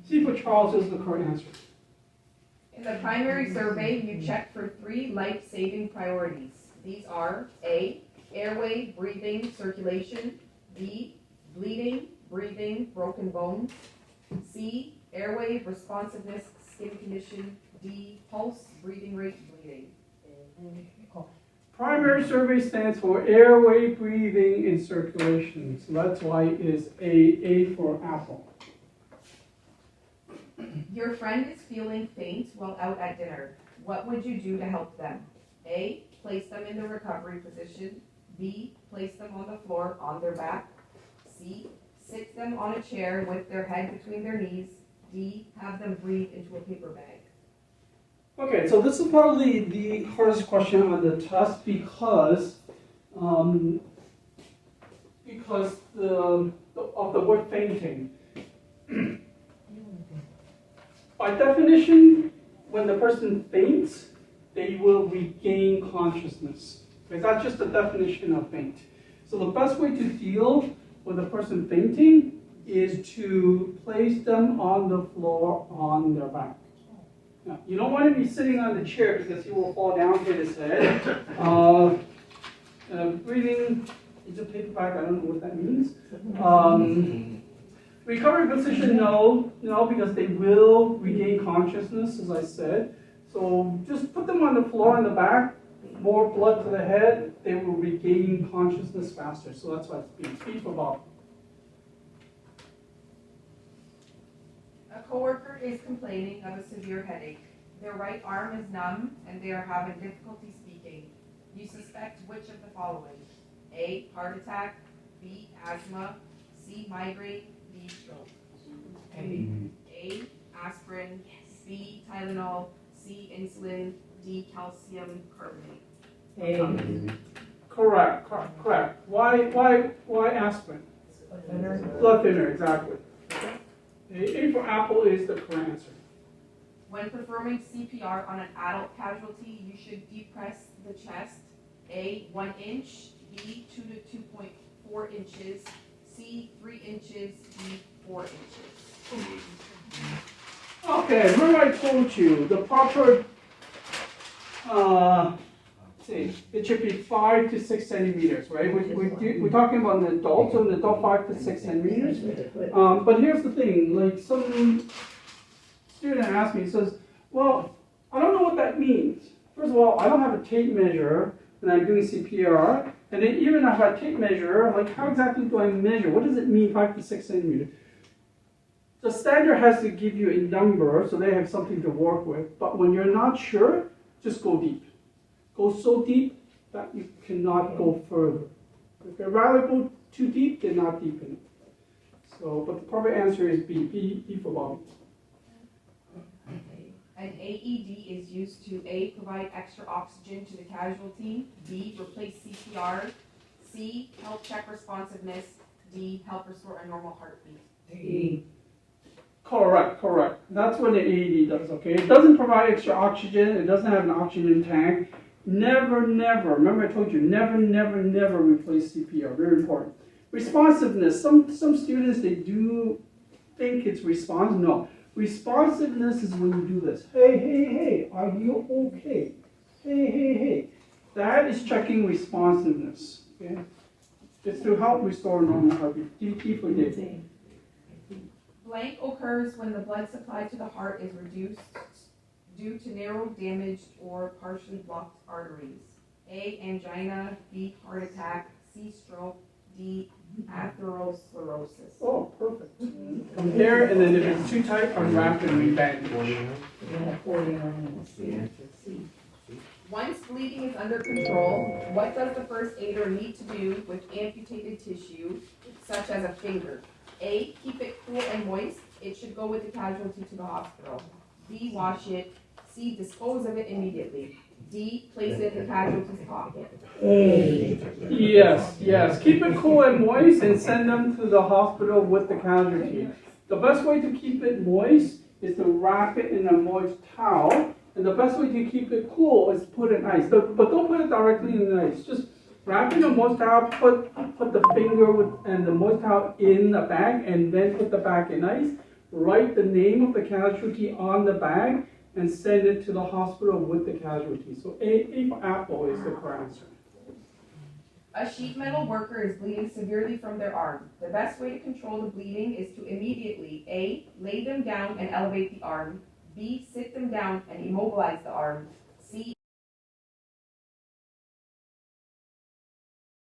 C for Charles is the correct answer. In the primary survey, you check for 3 life-saving priorities. These are A, airway, breathing, circulation. B, bleeding, breathing, broken bones. C, airway, responsiveness, skin condition. D, pulse, breathing rate, bleeding. Primary survey stands for airway, breathing, and circulation. So that's why it is A for apple. Your friend is feeling faint while out at dinner. What would you do to help them? A, place them in the recovery position. B, place them on the floor on their back. C, sit them on a chair with their head between their knees. D, have them breathe into a paper bag. Okay, so this is probably the hardest question on the test because of the word fainting. By definition, when the person faints, they will regain consciousness. Okay, that's just the definition of faint. So the best way to deal with a person fainting is to place them on the floor on their back. Now, you don't want to be sitting on the chair because he will fall down, hit his head. Breathing into paper bag, I don't know what that means. Recovery position, no, because they will regain consciousness, as I said. So just put them on the floor on the back, more blood to the head, they will regain consciousness faster. So that's why it's B for Bob. A coworker is complaining of a severe headache. Their right arm is numb and they are having difficulty speaking. You suspect which of the following? A, heart attack. B, asthma. C, migraine. D, stroke. A, aspirin. B, Tylenol. C, insulin. D, calcium carbonate. Correct. Why aspirin? Blood thinner, exactly. A for apple is the correct answer. When performing CPR on an adult casualty, you should depress the chest. A, 1 inch. B, 2 to 2.4 inches. C, 3 inches. D, 4 inches. Okay, remember I told you the proper, it should be 5 to 6 centimeters, right? We're talking about an adult, so an adult 5 to 6 centimeters. But here's the thing, like some student asked me, he says, well, I don't know what that means. First of all, I don't have a tape measure and I'm doing CPR. And then even if I have a tape measure, like how exactly do I measure? What does it mean 5 to 6 centimeters? The standard has to give you a number so they have something to work with. But when you're not sure, just go deep. Go so deep that you cannot go further. If you'd rather go too deep, then not deepen it. So, but the proper answer is B. B for Bobby. An AED is used to A, provide extra oxygen to the casualty. B, replace CPR. C, help check responsiveness. D, help restore a normal heartbeat. D. Correct. That's what the AED does, okay? It doesn't provide extra oxygen. It doesn't have an oxygen tank. Never, remember I told you, never replace CPR. Very important. Responsiveness. Some students, they do think it's response. No. Responsiveness is when you do this. Hey, are you okay? Hey. That is checking responsiveness, okay? It's to help restore normal heartbeat. D for D. Blank occurs when the blood supply to the heart is reduced due to narrow, damaged, or partially blocked arteries. A, angina. B, heart attack. C, stroke. D, atherosclerosis. Oh, perfect. Compare, and then if it's too tight, unwrap and rebandage. Once bleeding is under control, what does the first aider need to do with amputated tissue, such as a finger? A, keep it cool and moist. It should go with the casualty to the hospital. B, wash it. C, dispose of it immediately. D, place it in the casualty's pocket. Yes. Keep it cool and moist and send them to the hospital with the casualty. The best way to keep it moist is to wrap it in a moist towel. And the best way to keep it cool is put it in ice. But don't put it directly in the ice. Just wrap it in a moist towel, put the finger and the moist towel in the bag, and then put the bag in ice. write the name of the casualty on the bag, and send it to the hospital with the casualty. So A for apple is the correct answer. A sheet metal worker is bleeding severely from their arm. The best way to control the bleeding is to immediately A, lay them down and elevate the arm, B, sit them down and immobilize the arm,